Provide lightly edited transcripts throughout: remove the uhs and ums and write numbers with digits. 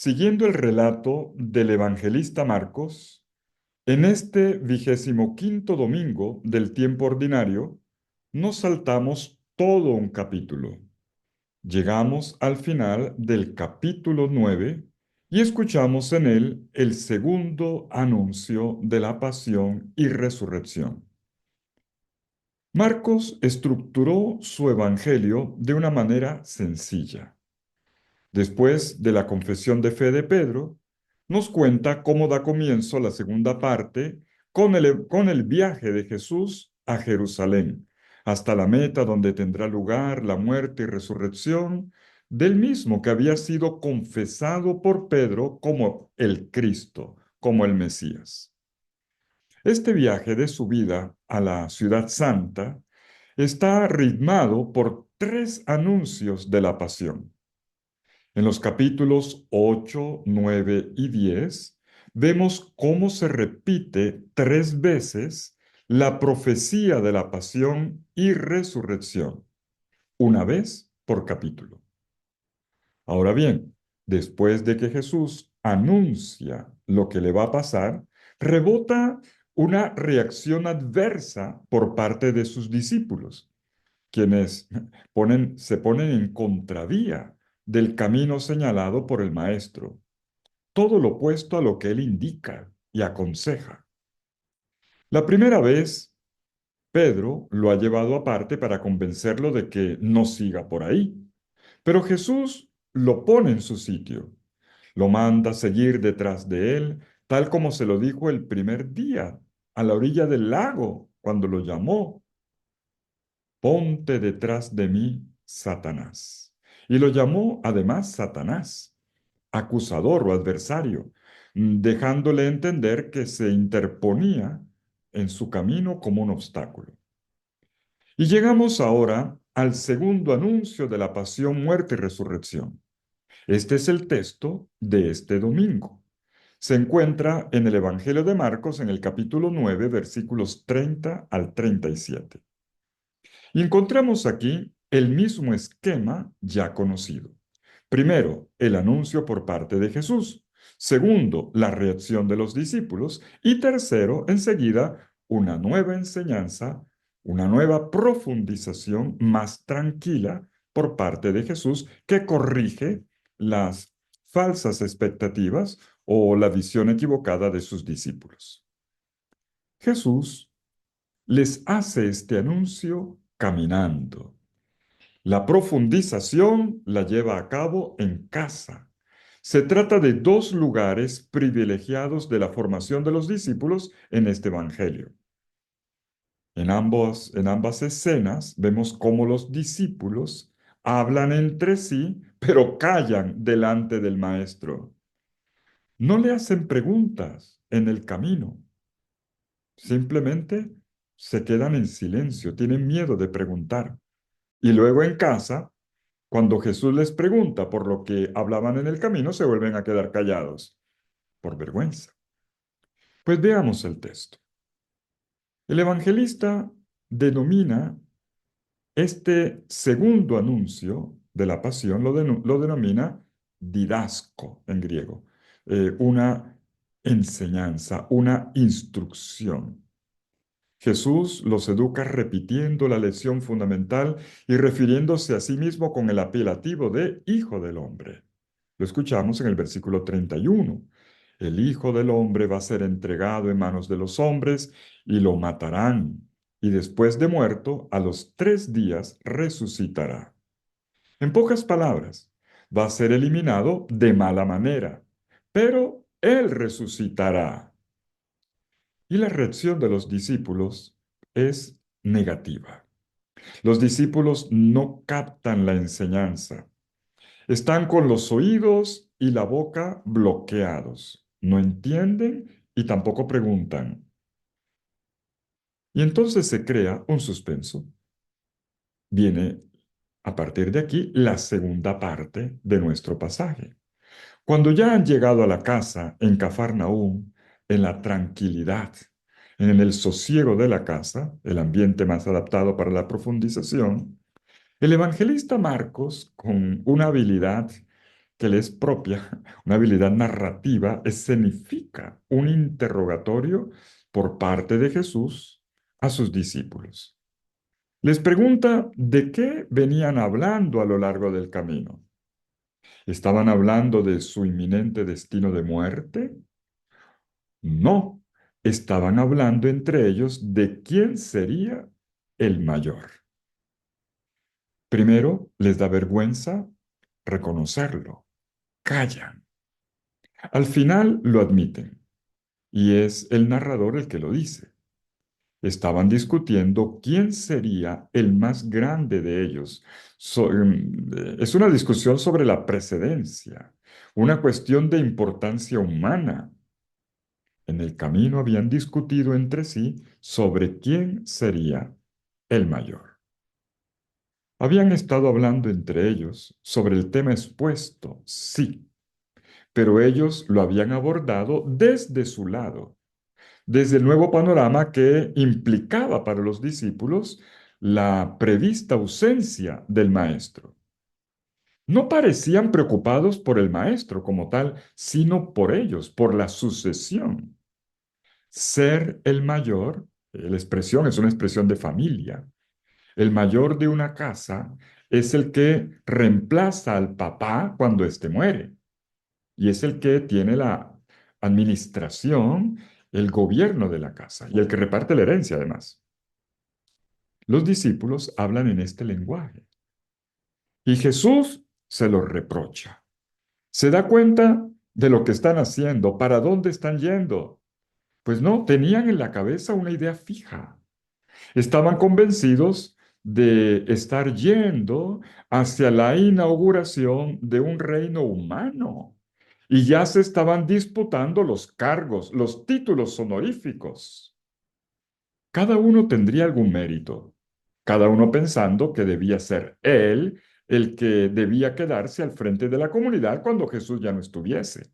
Siguiendo el relato del evangelista Marcos, en este 25º domingo del tiempo ordinario, nos saltamos todo un capítulo. Llegamos al final del capítulo 9 y escuchamos en él el segundo anuncio de la pasión y resurrección. Marcos estructuró su evangelio de una manera sencilla. Después de la confesión de fe de Pedro, nos cuenta cómo da comienzo la segunda parte con el viaje de Jesús a Jerusalén, hasta la meta donde tendrá lugar la muerte y resurrección del mismo que había sido confesado por Pedro como el Cristo, como el Mesías. Este viaje de su vida a la ciudad santa está ritmado por tres anuncios de la pasión. En los capítulos 8, 9 y 10 vemos cómo se repite tres veces la profecía de la pasión y resurrección, una vez por capítulo. Ahora bien, después de que Jesús anuncia lo que le va a pasar, rebota una reacción adversa por parte de sus discípulos, quienes se ponen en contravía del camino señalado por el Maestro, todo lo opuesto a lo que él indica y aconseja. La primera vez, Pedro lo ha llevado aparte para convencerlo de que no siga por ahí, pero Jesús lo pone en su sitio, lo manda a seguir detrás de él, tal como se lo dijo el primer día, a la orilla del lago, cuando lo llamó: ponte detrás de mí, Satanás. Y lo llamó además Satanás, acusador o adversario, dejándole entender que se interponía en su camino como un obstáculo. Y llegamos ahora al segundo anuncio de la pasión, muerte y resurrección. Este es el texto de este domingo. Se encuentra en el Evangelio de Marcos en el capítulo 9, versículos 30 al 37. Y encontramos aquí el mismo esquema ya conocido. Primero, el anuncio por parte de Jesús. Segundo, la reacción de los discípulos. Y tercero, enseguida, una nueva enseñanza, una nueva profundización más tranquila por parte de Jesús que corrige las falsas expectativas o la visión equivocada de sus discípulos. Jesús les hace este anuncio caminando. La profundización la lleva a cabo en casa. Se trata de dos lugares privilegiados de la formación de los discípulos en este Evangelio. En ambas escenas vemos cómo los discípulos hablan entre sí, pero callan delante del Maestro. No le hacen preguntas en el camino. Simplemente se quedan en silencio, tienen miedo de preguntar. Y luego en casa, cuando Jesús les pregunta por lo que hablaban en el camino, se vuelven a quedar callados, por vergüenza. Pues veamos el texto. El evangelista denomina este segundo anuncio de la pasión, lo denomina didasco en griego, una enseñanza, una instrucción. Jesús los educa repitiendo la lección fundamental y refiriéndose a sí mismo con el apelativo de Hijo del Hombre. Lo escuchamos en el versículo 31. El Hijo del Hombre va a ser entregado en manos de los hombres y lo matarán, y después de muerto, a los 3 días resucitará. En pocas palabras, va a ser eliminado de mala manera, pero Él resucitará. Y la reacción de los discípulos es negativa. Los discípulos no captan la enseñanza. Están con los oídos y la boca bloqueados. No entienden y tampoco preguntan. Y entonces se crea un suspenso. Viene a partir de aquí la segunda parte de nuestro pasaje. Cuando ya han llegado a la casa en Cafarnaúm, en la tranquilidad, en el sosiego de la casa, el ambiente más adaptado para la profundización, el evangelista Marcos, con una habilidad que le es propia, una habilidad narrativa, escenifica un interrogatorio por parte de Jesús a sus discípulos. Les pregunta de qué venían hablando a lo largo del camino. ¿Estaban hablando de su inminente destino de muerte? No, estaban hablando entre ellos de quién sería el mayor. Primero, les da vergüenza reconocerlo. Callan. Al final lo admiten, y es el narrador el que lo dice. Estaban discutiendo quién sería el más grande de ellos. Es una discusión sobre la precedencia, una cuestión de importancia humana. En el camino habían discutido entre sí sobre quién sería el mayor. Habían estado hablando entre ellos sobre el tema expuesto, sí, pero ellos lo habían abordado desde su lado, desde el nuevo panorama que implicaba para los discípulos la prevista ausencia del maestro. No parecían preocupados por el maestro como tal, sino por ellos, por la sucesión. Ser el mayor, la expresión es una expresión de familia. El mayor de una casa es el que reemplaza al papá cuando éste muere y es el que tiene la administración, el gobierno de la casa y el que reparte la herencia además. Los discípulos hablan en este lenguaje y Jesús se los reprocha. Se da cuenta de lo que están haciendo, para dónde están yendo. Pues no, tenían en la cabeza una idea fija. Estaban convencidos de estar yendo hacia la inauguración de un reino humano. Y ya se estaban disputando los cargos, los títulos honoríficos. Cada uno tendría algún mérito, cada uno pensando que debía ser él el que debía quedarse al frente de la comunidad cuando Jesús ya no estuviese.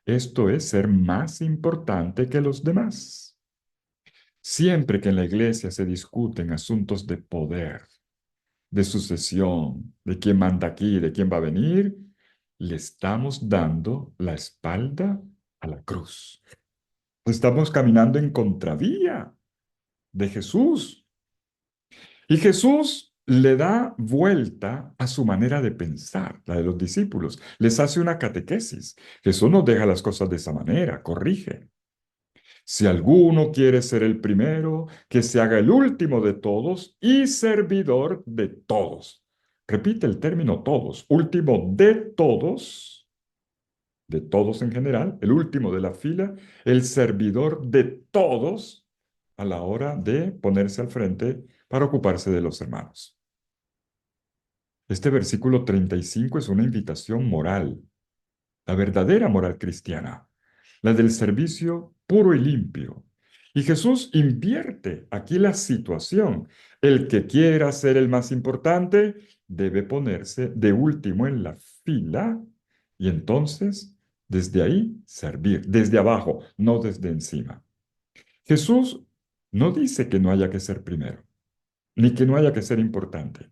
Esto es ser más importante que los demás. Siempre que en la iglesia se discuten asuntos de poder, de sucesión, de quién manda aquí, de quién va a venir, le estamos dando la espalda a la cruz. Estamos caminando en contravía de Jesús. Y Jesús le da vuelta a su manera de pensar, la de los discípulos. Les hace una catequesis. Jesús no deja las cosas de esa manera, corrige. Si alguno quiere ser el primero, que se haga el último de todos y servidor de todos. Repite el término todos, último de todos en general, el último de la fila, el servidor de todos a la hora de ponerse al frente para ocuparse de los hermanos. Este versículo 35 es una invitación moral, la verdadera moral cristiana, la del servicio puro y limpio. Y Jesús invierte aquí la situación. El que quiera ser el más importante debe ponerse de último en la fila y entonces desde ahí servir, desde abajo, no desde encima. Jesús no dice que no haya que ser primero, ni que no haya que ser importante.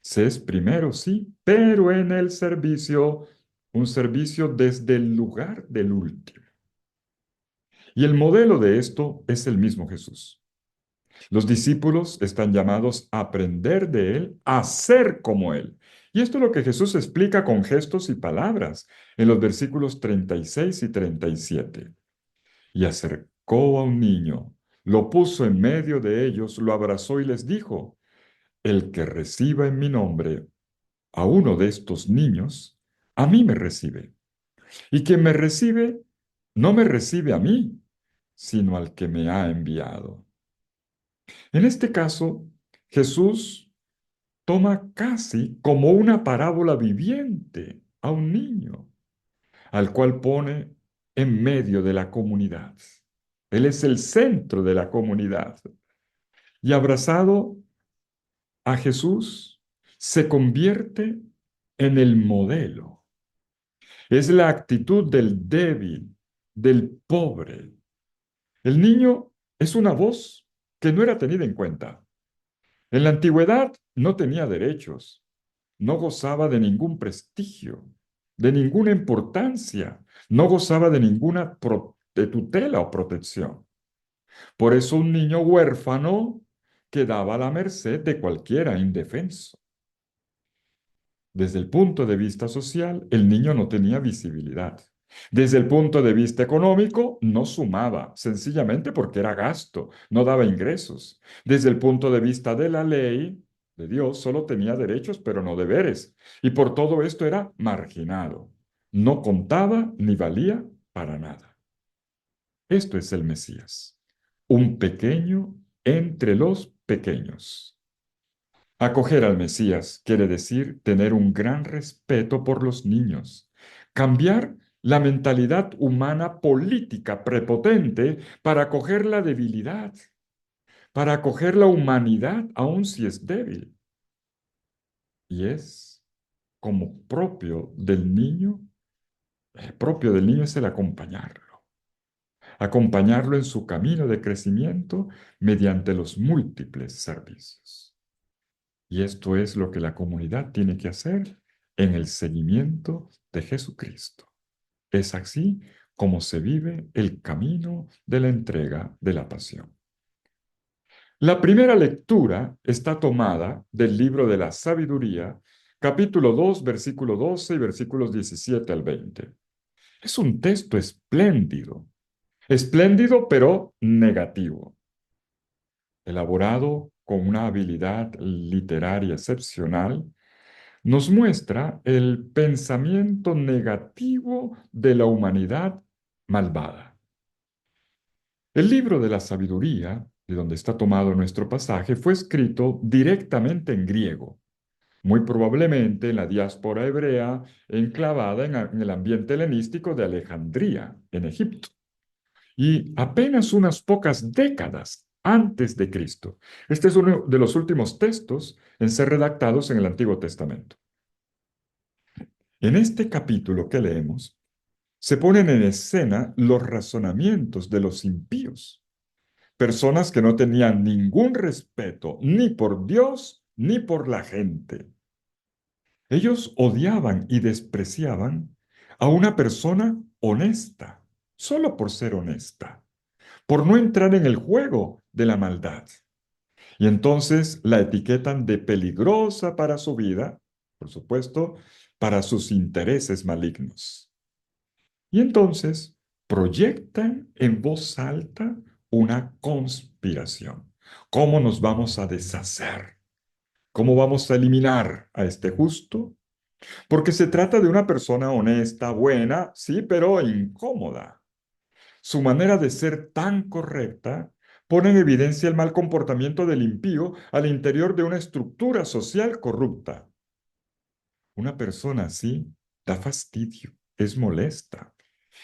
Se es primero, sí, pero en el servicio, un servicio desde el lugar del último. Y el modelo de esto es el mismo Jesús. Los discípulos están llamados a aprender de Él, a ser como Él. Y esto es lo que Jesús explica con gestos y palabras en los versículos 36 y 37. Y acercó a un niño, lo puso en medio de ellos, lo abrazó y les dijo, el que reciba en mi nombre a uno de estos niños, a mí me recibe. Y quien me recibe, no me recibe a mí, sino al que me ha enviado. En este caso, Jesús toma casi como una parábola viviente a un niño, al cual pone en medio de la comunidad. Él es el centro de la comunidad. Y abrazado a Jesús, se convierte en el modelo. Es la actitud del débil, del pobre. El niño es una voz que no era tenida en cuenta. En la antigüedad no tenía derechos, no gozaba de ningún prestigio. de ninguna importancia, no gozaba de ninguna de tutela o protección. Por eso un niño huérfano quedaba a la merced de cualquiera indefenso. Desde el punto de vista social, el niño no tenía visibilidad. Desde el punto de vista económico, no sumaba, sencillamente porque era gasto, no daba ingresos. Desde el punto de vista de la ley, de Dios, solo tenía derechos, pero no deberes. Y por todo esto era marginado. No contaba ni valía para nada. Esto es el Mesías, un pequeño entre los pequeños. Acoger al Mesías quiere decir tener un gran respeto por los niños, cambiar la mentalidad humana política prepotente para acoger la debilidad, para acoger la humanidad aun si es débil. Y es como propio del niño es el acompañarlo en su camino de crecimiento mediante los múltiples servicios. Y esto es lo que la comunidad tiene que hacer en el seguimiento de Jesucristo. Es así como se vive el camino de la entrega de la pasión. La primera lectura está tomada del libro de la Sabiduría, capítulo 2, versículo 12 y versículos 17 al 20. Es un texto espléndido pero negativo, elaborado con una habilidad literaria excepcional, nos muestra el pensamiento negativo de la humanidad malvada. El libro de la sabiduría, de donde está tomado nuestro pasaje, fue escrito directamente en griego, muy probablemente en la diáspora hebrea enclavada en el ambiente helenístico de Alejandría, en Egipto, y apenas unas pocas décadas antes de Cristo. Este es uno de los últimos textos en ser redactados en el Antiguo Testamento. En este capítulo que leemos, se ponen en escena los razonamientos de los impíos, personas que no tenían ningún respeto ni por Dios ni por la gente. Ellos odiaban y despreciaban a una persona honesta, solo por ser honesta, por no entrar en el juego de la maldad. Y entonces la etiquetan de peligrosa para su vida, por supuesto, para sus intereses malignos. Y entonces proyectan en voz alta una conspiración. ¿Cómo nos vamos a deshacer? ¿Cómo vamos a eliminar a este justo? Porque se trata de una persona honesta, buena, sí, pero incómoda. Su manera de ser tan correcta pone en evidencia el mal comportamiento del impío al interior de una estructura social corrupta. Una persona así da fastidio, es molesta.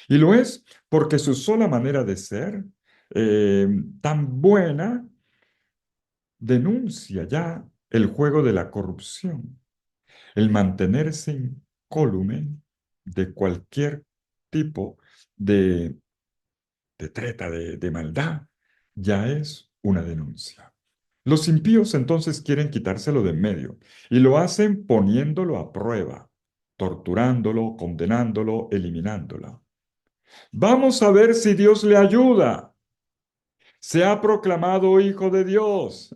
Y lo es porque su sola manera de ser, eh, tan buena, denuncia ya el juego de la corrupción, el mantenerse incólume de cualquier tipo de, de treta, de maldad, ya es una denuncia. Los impíos entonces quieren quitárselo de en medio y lo hacen poniéndolo a prueba, torturándolo, condenándolo, eliminándolo. Vamos a ver si Dios le ayuda. Se ha proclamado hijo de Dios.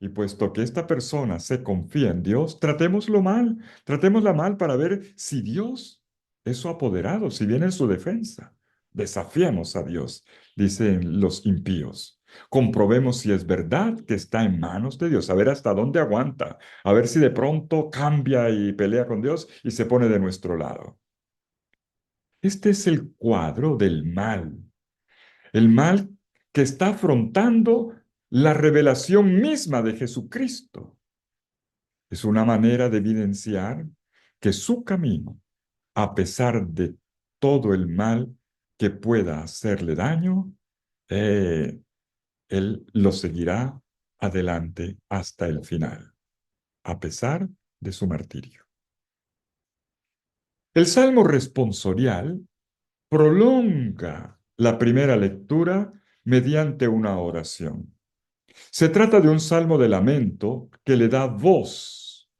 Y puesto que esta persona se confía en Dios, tratémosla mal para ver si Dios es su apoderado, si viene en su defensa. Desafiemos a Dios, dicen los impíos. Comprobemos si es verdad que está en manos de Dios, a ver hasta dónde aguanta, a ver si de pronto cambia y pelea con Dios y se pone de nuestro lado. Este es el cuadro del mal, el mal que está afrontando la revelación misma de Jesucristo. Es una manera de evidenciar que su camino, a pesar de todo el mal que pueda hacerle daño, eh, él lo seguirá adelante hasta el final, a pesar de su martirio. El Salmo responsorial prolonga la primera lectura mediante una oración. Se trata de un salmo de lamento que le da voz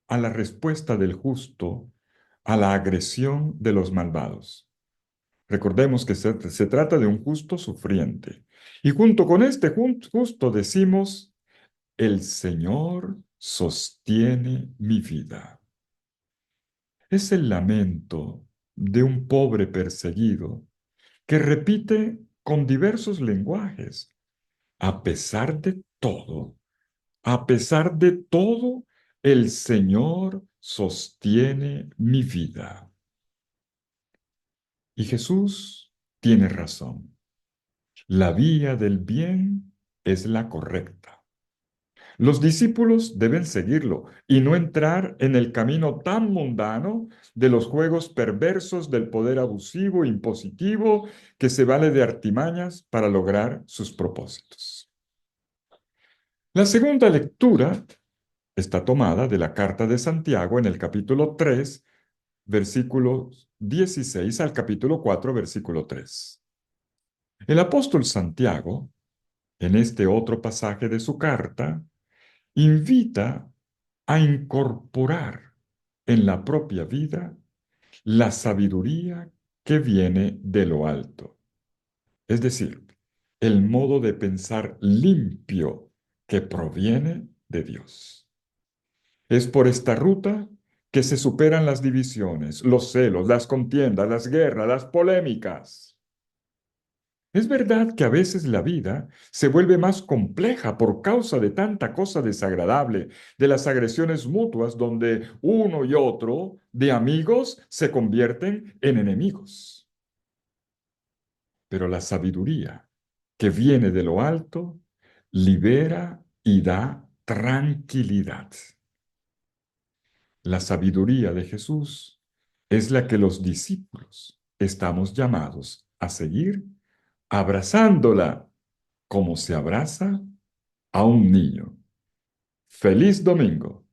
a la respuesta del justo a la agresión de los malvados. Recordemos que se trata de un justo sufriente. Y junto con este justo decimos, el Señor sostiene mi vida. Es el lamento de un pobre perseguido que repite con diversos lenguajes, a pesar de todo, a pesar de todo, el Señor sostiene mi vida. Y Jesús tiene razón. La vía del bien es la correcta. Los discípulos deben seguirlo y no entrar en el camino tan mundano de los juegos perversos del poder abusivo e impositivo que se vale de artimañas para lograr sus propósitos. La segunda lectura está tomada de la carta de Santiago en el capítulo 3, versículos 16 al capítulo 4, versículo 3. El apóstol Santiago, en este otro pasaje de su carta, invita a incorporar en la propia vida la sabiduría que viene de lo alto, es decir, el modo de pensar limpio que proviene de Dios. Es por esta ruta que se superan las divisiones, los celos, las contiendas, las guerras, las polémicas. Es verdad que a veces la vida se vuelve más compleja por causa de tanta cosa desagradable, de las agresiones mutuas donde uno y otro, de amigos, se convierten en enemigos. Pero la sabiduría que viene de lo alto libera y da tranquilidad. La sabiduría de Jesús es la que los discípulos estamos llamados a seguir abrazándola como se abraza a un niño. ¡Feliz domingo!